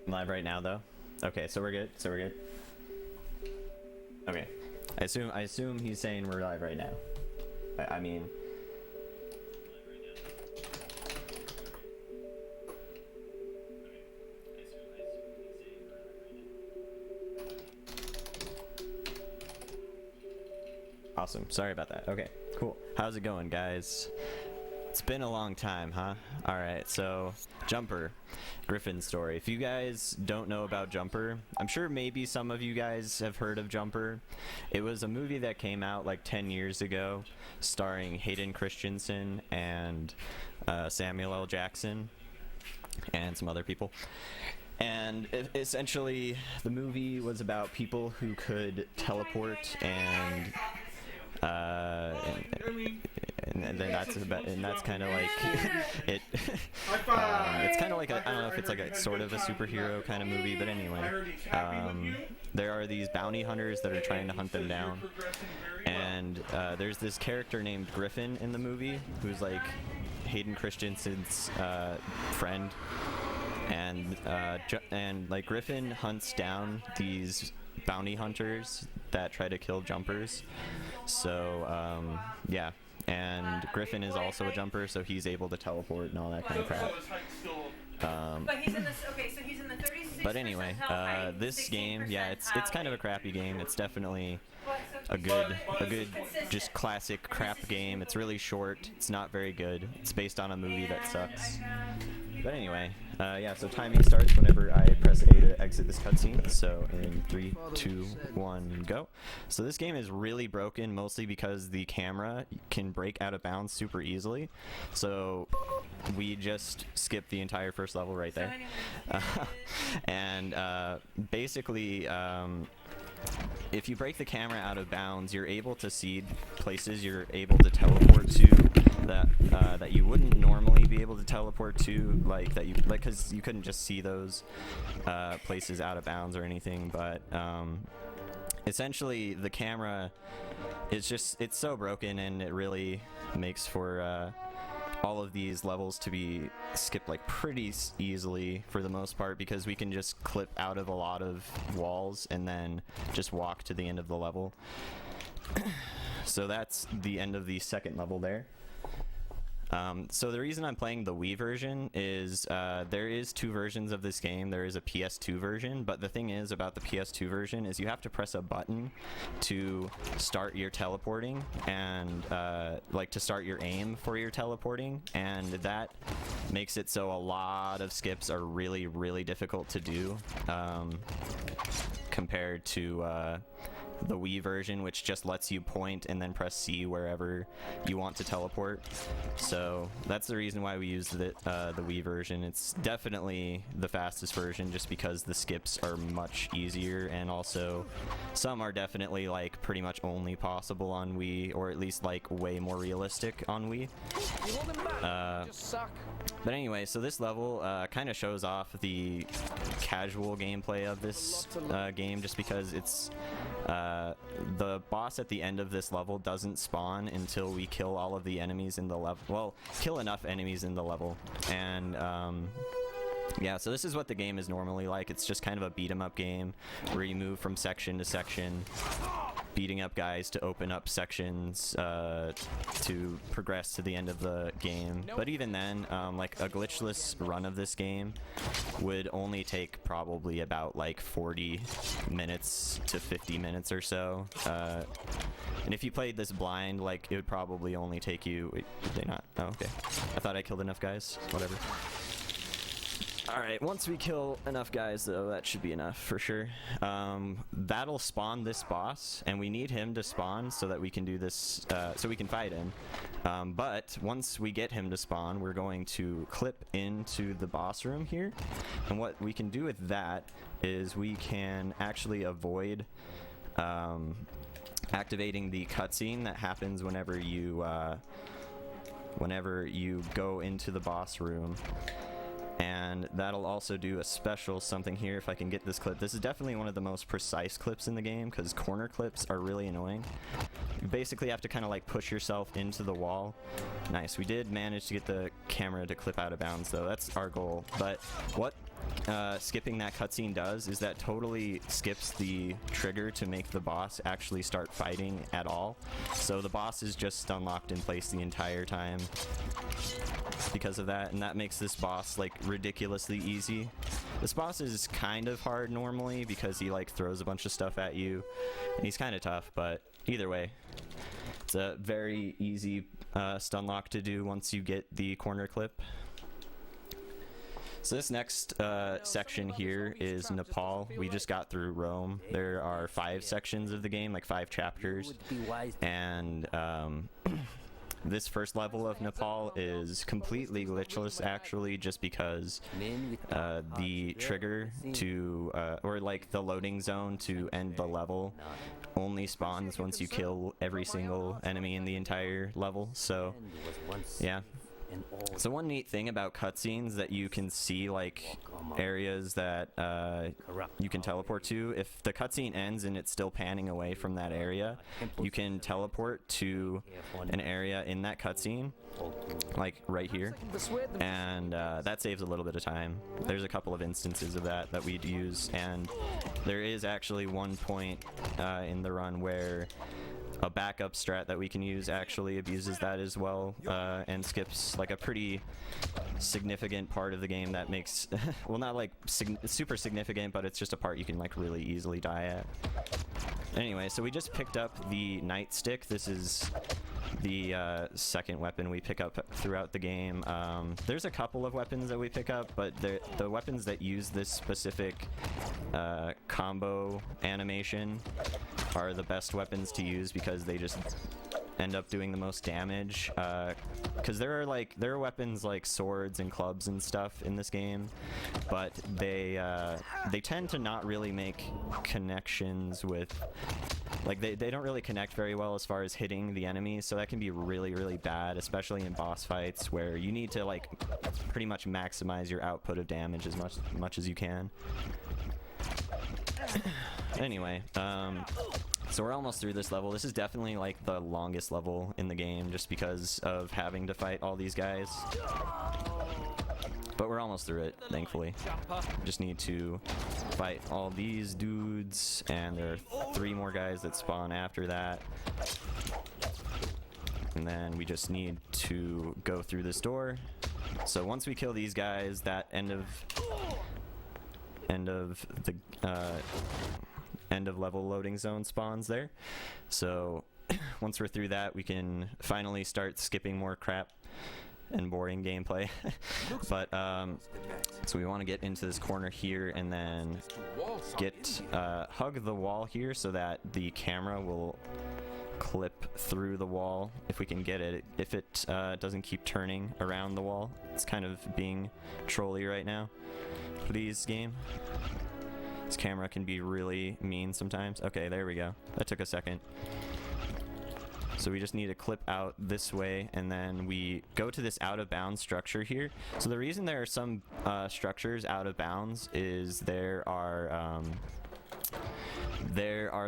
Live right now, though. Okay, so we're good. Okay, I assume he's saying we're live right now. I mean. Awesome. Sorry about that. Okay, cool. How's it going, guys? It's been a long time, huh? Alright, so Jumper, Griffin story. If you guys don't know about Jumper, I'm sure maybe some of you guys have heard of Jumper. It was a movie that came out like 10 years ago, starring Hayden Christensen and Samuel L. Jackson and some other people. And essentially, the movie was about people who could teleport and then that's kind of like it. It's kind of like I don't know if it's like a sort of a superhero kind of movie, but anyway, there are these bounty hunters that are trying to hunt them down, and there's this character named Griffin in the movie who's like Hayden Christensen's friend, and like Griffin hunts down these bounty hunters that try to kill jumpers. So yeah, and Griffin is also a jumper, so he's able to teleport and all that kind of crap. But he's in this. Okay, so he's in the 36%. But anyway, this game, yeah, it's kind of a crappy game. It's definitely a good just classic crap game. It's really short. It's not very good. It's based on a movie that sucks. But anyway, yeah, so timing starts whenever I press A to exit this cutscene. So in 3, 2, 1, go. So this game is really broken, mostly because the camera can break out of bounds super easily. So we just skipped the entire first level right there. And basically, if you break the camera out of bounds, you're able to see places you're able to teleport to that you wouldn't normally be able to teleport to, because you couldn't just see those places out of bounds or anything. But essentially, the camera it's so broken, and it really makes for all of these levels to be skipped like pretty easily for the most part, because we can just clip out of a lot of walls and then just walk to the end of the level. So that's the end of the second level there. So the reason I'm playing the Wii version is there is two versions of this game. There is a PS2 version, but the thing is about the PS2 version is you have to press a button to start your teleporting and like to start your aim for your teleporting, and that makes it so a lot of skips are really, really difficult to do compared to the Wii version, which just lets you point and then press C wherever you want to teleport. So that's the reason why we used the Wii version. It's definitely the fastest version just because the skips are much easier, and also some are definitely like pretty much only possible on Wii, or at least like way more realistic on Wii. But anyway, so this level kind of shows off the casual gameplay of this game, just because it's the boss at the end of this level doesn't spawn until we kill all of the enemies in the level. Well, kill enough enemies in the level. And yeah, so this is what the game is normally like. It's just kind of a beat-em-up game where you move from section to section, beating up guys to open up sections to progress to the end of the game. But even then, like a glitchless run of this game would only take probably about like 40 minutes to 50 minutes or so. And if you played this blind, like it would probably only take you... Wait, did they not? Oh, okay. I thought I killed enough guys. Whatever. Alright, once we kill enough guys, though, that should be enough for sure. That'll spawn this boss, and we need him to spawn so that we can do this, so we can fight him. But once we get him to spawn, we're going to clip into the boss room here. And what we can do with that is we can actually avoid activating the cutscene that happens whenever you go into the boss room. And that'll also do a special something here if I can get this clip. This is definitely one of the most precise clips in the game, because corner clips are really annoying. You basically have to kind of like push yourself into the wall. Nice, we did manage to get the camera to clip out of bounds though, that's our goal. But what skipping that cutscene does is that totally skips the trigger to make the boss actually start fighting at all. So the boss is just stun locked in place the entire time because of that, and that makes this boss like ridiculously easy. This boss is kind of hard normally because he like throws a bunch of stuff at you, and he's kind of tough, but either way, it's a very easy stun lock to do once you get the corner clip. So this next section here is Nepal. We just got through Rome. There are 5 sections of the game, like 5 chapters, and this first level of Nepal is completely glitchless actually, just because the trigger to or like the loading zone to end the level only spawns once you kill every single enemy in the entire level. So yeah. So one neat thing about cutscenes that you can see like areas that you can teleport to. If the cutscene ends and it's still panning away from that area, you can teleport to an area in that cutscene, like right here, and that saves a little bit of time. There's a couple of instances of that we'd use, and there is actually one point in the run where a backup strat that we can use actually abuses that as well, and skips like a pretty significant part of the game that makes well, not like super significant, but it's just a part you can like really easily die at. Anyway, so we just picked up the nightstick. This is the second weapon we pick up throughout the game. There's a couple of weapons that we pick up, but the weapons that use this specific combo animation are the best weapons to use because they just end up doing the most damage. Because there are weapons like swords and clubs and stuff in this game, but they tend to not really make connections with, like they don't really connect very well as far as hitting the enemies, so that can be really, really bad, especially in boss fights where you need to like pretty much maximize your output of damage as much as you can. Anyway, so we're almost through this level. This is definitely like the longest level in the game just because of having to fight all these guys. But we're almost through it, thankfully. Just need to fight all these dudes, and there are 3 more guys that spawn after that. And then we just need to go through this door. So once we kill these guys, that end of level loading zone spawns there. So once we're through that, we can finally start skipping more crap and boring gameplay. But so we want to get into this corner here and then hug the wall here so that the camera will clip through the wall if we can get it. If it doesn't keep turning around the wall, it's kind of being trolly right now. Please, game. This camera can be really mean sometimes. Okay, there we go. That took a second. So we just need to clip out this way, and then we go to this out of bounds structure here. So the reason there are some structures out of bounds is there are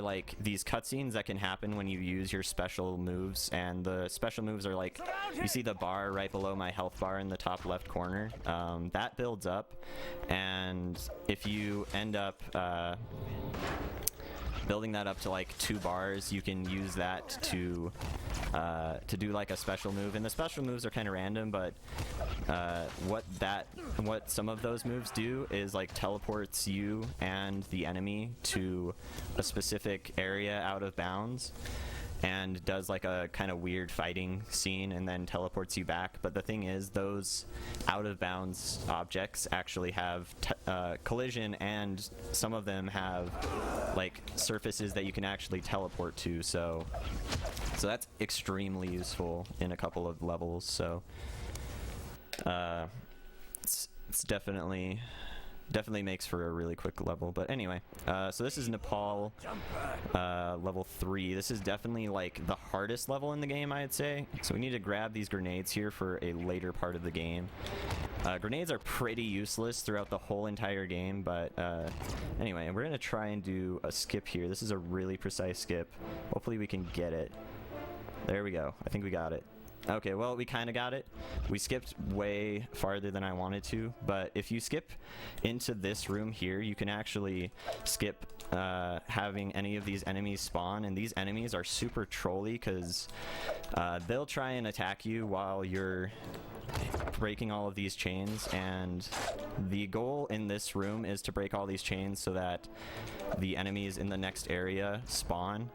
like these cutscenes that can happen when you use your special moves, and the special moves are like, you see the bar right below my health bar in the top left corner. That builds up, and if you end up building that up to like 2 bars, you can use that to do like a special move. And the special moves are kind of random, but what some of those moves do is like teleports you and the enemy to a specific area out of bounds, and does like a kind of weird fighting scene and then teleports you back. But the thing is, those out of bounds objects actually have collision, and some of them have like surfaces that you can actually teleport to, so that's extremely useful in a couple of levels. So it's definitely makes for a really quick level. But anyway, so this is Nepal level 3. This is definitely like the hardest level in the game, I'd say. So we need to grab these grenades here for a later part of the game. Grenades are pretty useless throughout the whole entire game, but anyway, we're gonna try and do a skip here. This is a really precise skip. Hopefully we can get it. There we go. I think we got it. Okay, well, we kind of got it. We skipped way farther than I wanted to, but if you skip into this room here, you can actually skip having any of these enemies spawn, and these enemies are super trolly because they'll try and attack you while you're breaking all of these chains, and the goal in this room is to break all these chains so that the enemies in the next area spawn,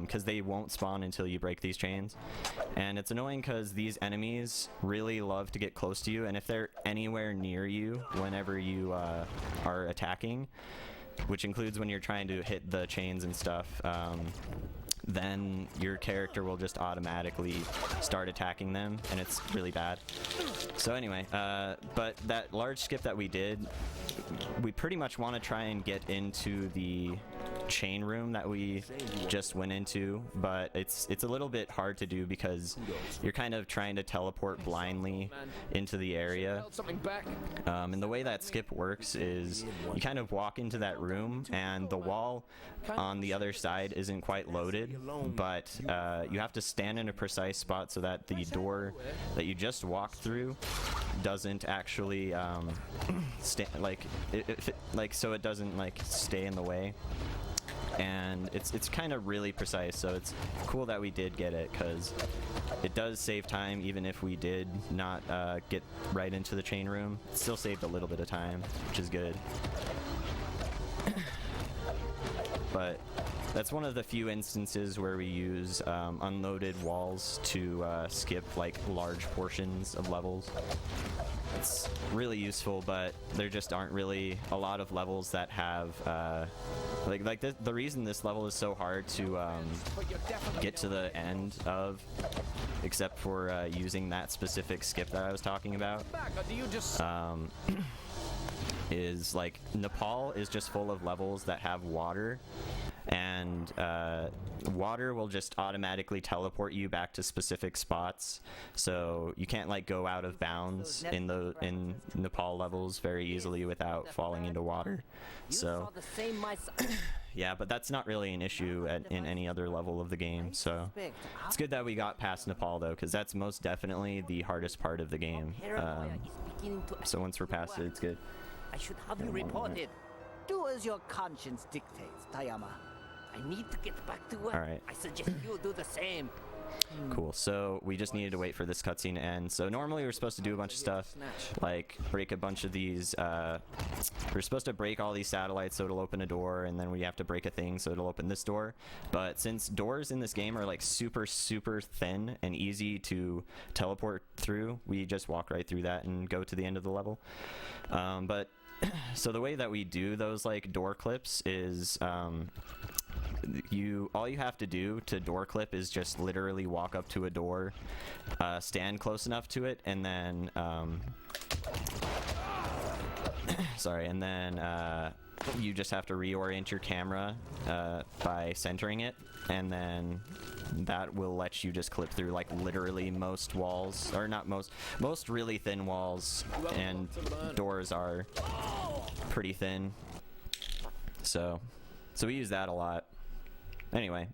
because they won't spawn until you break these chains. And it's annoying because these enemies really love to get close to you, and if they're anywhere near you whenever you are attacking, which includes when you're trying to hit the chains and stuff, then your character will just automatically start attacking them, and it's really bad. So anyway, but that large skip that we did, we pretty much want to try and get into the chain room that we just went into, but it's a little bit hard to do because you're kind of trying to teleport blindly into the area. And the way that skip works is you kind of walk into that room, and the wall on the other side isn't quite loaded, but you have to stand in a precise spot so that the door that you just walked through doesn't actually so it doesn't like stay in the way. And it's kind of really precise, so it's cool that we did get it, because it does save time. Even if we did not get right into the chain room, it still saved a little bit of time, which is good. But that's one of the few instances where we use unloaded walls to skip like large portions of levels. It's really useful, but there just aren't really a lot of levels that have the reason this level is so hard to get to the end of, except for using that specific skip that I was talking about, is like Nepal is just full of levels that have water, and water will just automatically teleport you back to specific spots, so you can't like go out of bounds in Nepal levels very easily without falling into water. So yeah, but that's not really an issue in any other level of the game, so it's good that we got past Nepal though, because that's most definitely the hardest part of the game. So once we're past it, it's good. I should have you reported. Do as your conscience dictates, Tayama. I need to get back to work. All right. I suggest you do the same. Cool, so we just needed to wait for this cutscene to end. So normally we're supposed to do a bunch of stuff, like break a bunch of these, we're supposed to break all these satellites so it'll open a door, and then we have to break a thing so it'll open this door. But since doors in this game are like super thin and easy to teleport through, we just walk right through that and go to the end of the level. But so the way that we do those like door clips is all you have to do to door clip is just literally walk up to a door, stand close enough to it, and then you just have to reorient your camera by centering it, and then that will let you just clip through like literally most walls, or not most really thin walls, and doors are pretty thin, so we use that a lot. Anyway,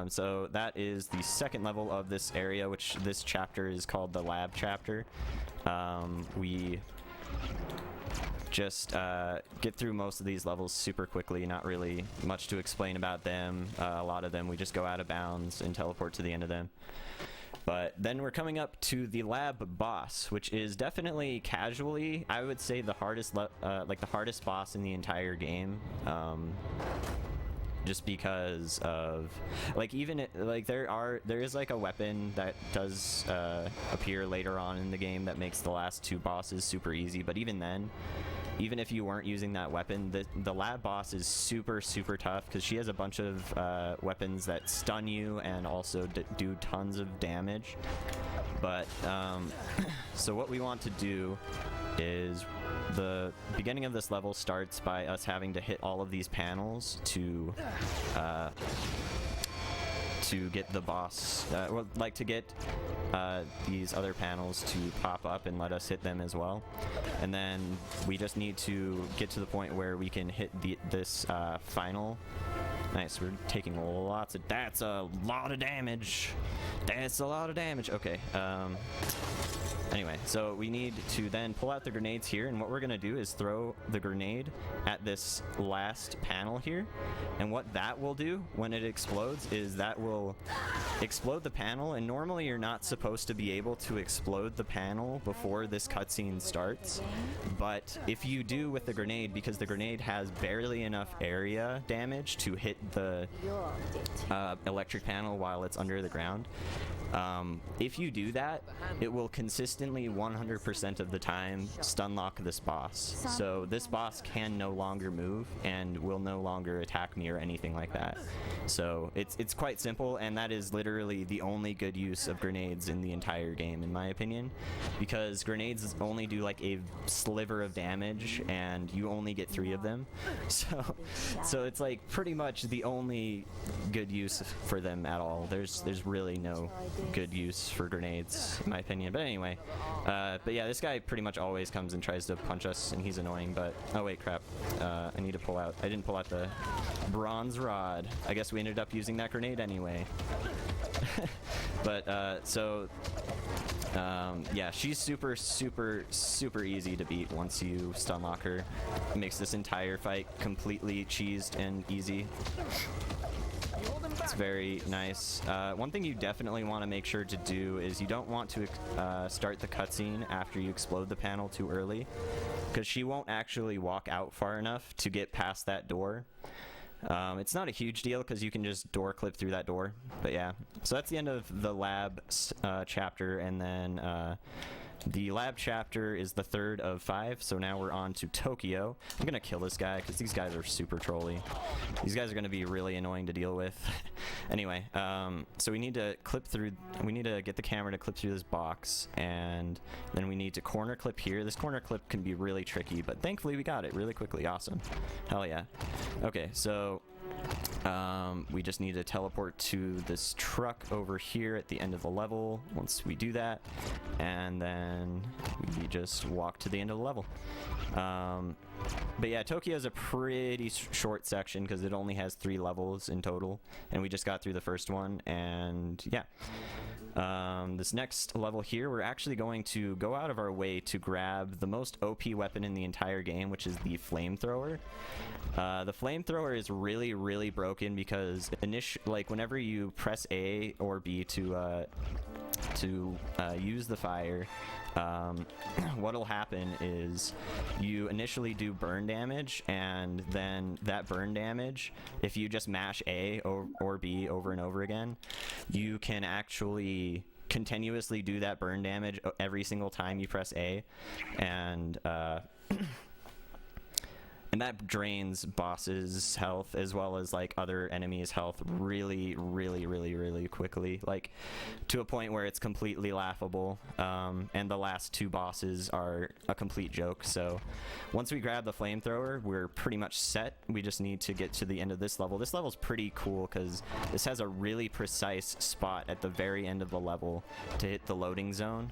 so that is the second level of this area, which this chapter is called the lab chapter. We just get through most of these levels super quickly, not really much to explain about them. A lot of them we just go out of bounds and teleport to the end of them. But then we're coming up to the lab boss, which is definitely casually, I would say, the hardest the hardest boss in the entire game. Just because of there is like a weapon that does appear later on in the game that makes the last two bosses super easy, but even then, even if you weren't using that weapon, the lab boss is super tough, because she has a bunch of weapons that stun you and also do tons of damage. But so what we want to do is, the beginning of this level starts by us having to hit all of these panels to get the boss, to get these other panels to pop up and let us hit them as well. And then we just need to get to the point where we can hit this final. Nice, we're taking that's a lot of damage. That's a lot of damage. Okay. Anyway, so we need to then pull out the grenades here, and what we're gonna do is throw the grenade at this last panel here, and what that will do when it explodes is that will explode the panel, and normally you're not supposed to be able to explode the panel before this cutscene starts, but if you do with the grenade, because the grenade has barely enough area damage to hit the electric panel while it's under the ground, if you do that, it will consistently 100% of the time stun lock this boss. So this boss can no longer move and will no longer attack me or anything like that. So it's quite simple, and that is literally the only good use of grenades in the entire game, in my opinion, because grenades only do like a sliver of damage and you only get 3 of them. So it's like pretty much the only good use for them at all. There's really no good use for grenades, in my opinion. But anyway, but yeah, this guy pretty much always comes and tries to punch us, and he's annoying. But oh wait, crap! I need to pull out. I didn't pull out the bronze rod. I guess we ended up using that grenade anyway. But yeah, she's super easy to beat once you stun lock her. It makes this entire fight completely cheesed and easy. It's very nice. One thing you definitely want to make sure to do is you don't want to start the cutscene after you explode the panel too early, because she won't actually walk out far enough to get past that door. It's not a huge deal because you can just door clip through that door, but yeah. So that's the end of the lab chapter, and then the lab chapter is the 3rd of 5, so now we're on to Tokyo. I'm gonna kill this guy because these guys are super trolly. These guys are gonna be really annoying to deal with. Anyway, so we need to get the camera to clip through this box, and then we need to corner clip here. This corner clip can be really tricky, but thankfully we got it really quickly. Awesome. Hell yeah. Okay, so we just need to teleport to this truck over here at the end of the level. Once we do that, and then we just walk to the end of the level. But yeah, Tokyo is a pretty short section because it only has 3 levels in total, and we just got through the first one, and yeah. This next level here, we're actually going to go out of our way to grab the most OP weapon in the entire game, which is the flamethrower. The flamethrower is really broken because whenever you press A or B to use the fire, what'll happen is you initially do burn damage, and then that burn damage, if you just mash A or B over and over again, you can actually continuously do that burn damage every single time you press A, and and that drains bosses' health as well as like other enemies' health really quickly, like to a point where it's completely laughable. And the last 2 bosses are a complete joke. So once we grab the flamethrower, we're pretty much set. We just need to get to the end of this level. This level's pretty cool because this has a really precise spot at the very end of the level to hit the loading zone.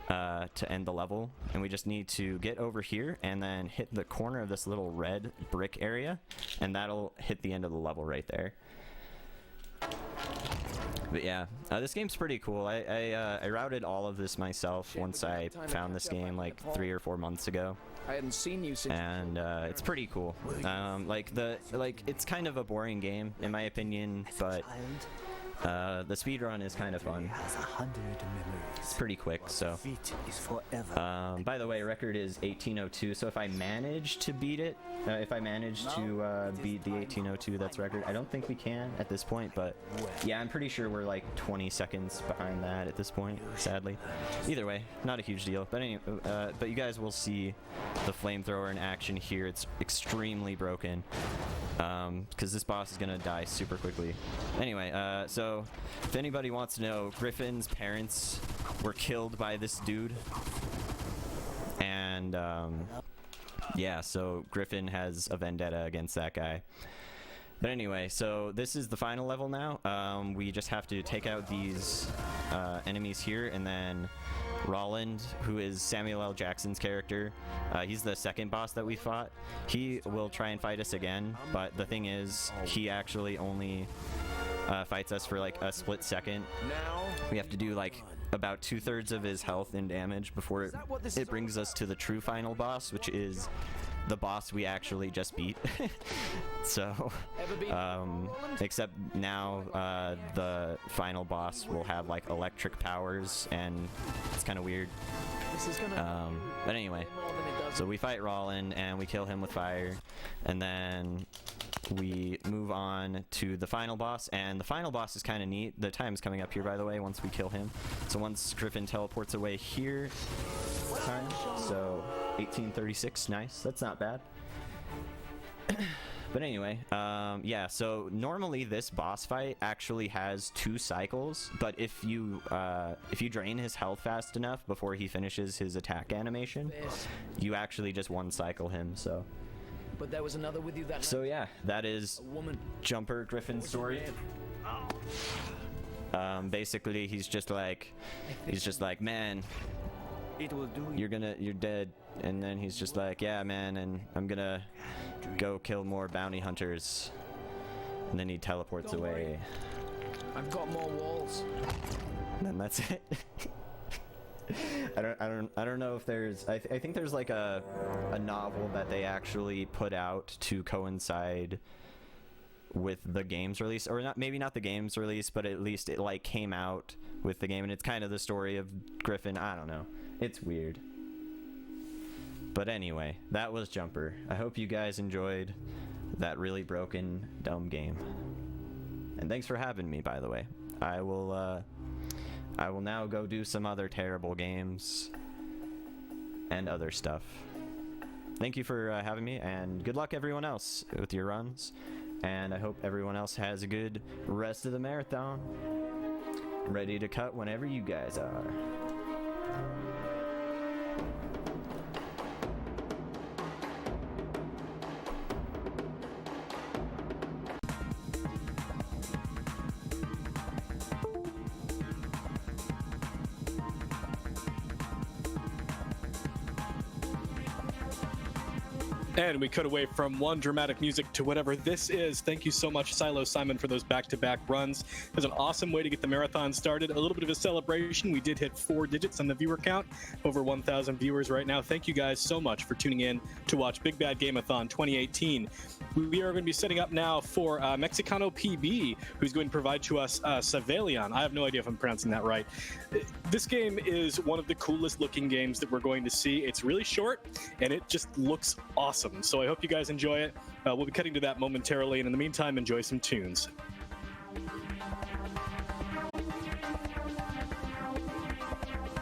To end the level, and we just need to get over here and then hit the corner of this little red brick area, and that'll hit the end of the level right there. But yeah, this game's pretty cool. I routed all of this myself once I found this game like 3 or 4 months ago. I hadn't seen you since. And it's pretty cool. It's kind of a boring game in my opinion, but the speedrun is kind of fun. It's pretty quick, so. By the way, record is 1802, so if I manage to beat it, if I manage to beat the 1802, that's record. I don't think we can at this point, but yeah, I'm pretty sure we're like 20 seconds behind that at this point, sadly. Either way, not a huge deal. But anyway, but you guys will see the flamethrower in action here. It's extremely broken, because this boss is gonna die super quickly. Anyway, so if anybody wants to know, Griffin's parents were killed by this dude, and yeah, so Griffin has a vendetta against that guy. But anyway, so this is the final level now. We just have to take out these enemies here, and then Roland, who is Samuel L. Jackson's character, he's the second boss that we fought. He will try and fight us again, but the thing is, he actually only fights us for like a split second. We have to do like about 2/3 of his health and damage before it brings us to the true final boss, which is the boss we actually just beat. So, except now the final boss will have like electric powers, and it's kind of weird. But anyway, so we fight Rollin and we kill him with fire, and then we move on to the final boss, and the final boss is kind of neat. The time's coming up here, by the way, once we kill him. So once Griffin teleports away here, time, so 1836, nice, that's not bad. But anyway, yeah, so normally this boss fight actually has 2 cycles, but if you drain his health fast enough before he finishes his attack animation, you actually just 1 cycle him, so. But there was another with you that So yeah, that is Jumper Griffin's story. Basically he's just like, man, you're dead. And then he's just like, yeah, man, and I'm gonna go kill more bounty hunters. And then he teleports away. I've got more walls. And then that's it. I don't know if there's, I think there's like a novel that they actually put out to coincide with the game's release, or not, maybe not the game's release, but at least it like came out with the game, and it's kind of the story of Griffin. I don't know, it's weird. But anyway, that was Jumper. I hope you guys enjoyed that really broken, dumb game. And thanks for having me, by the way. I will now go do some other terrible games and other stuff. Thank you for having me, and good luck everyone else with your runs. And I hope everyone else has a good rest of the marathon. Ready to cut whenever you guys are. And we cut away from one dramatic music to whatever this is. Thank you so much, Silo Simon, for those back-to-back runs. It was an awesome way to get the marathon started. A little bit of a celebration. We did hit 4 digits on the viewer count. Over 1,000 viewers right now. Thank you guys so much for tuning in to watch Big Bad Game-a-thon 2018. We are going to be setting up now for Mexicano PB, who's going to provide to us Savalion. I have no idea if I'm pronouncing that right. This game is one of the coolest looking games that we're going to see. It's really short, and it just looks awesome. So I hope you guys enjoy it. We'll be cutting to that momentarily, and in the meantime, enjoy some tunes.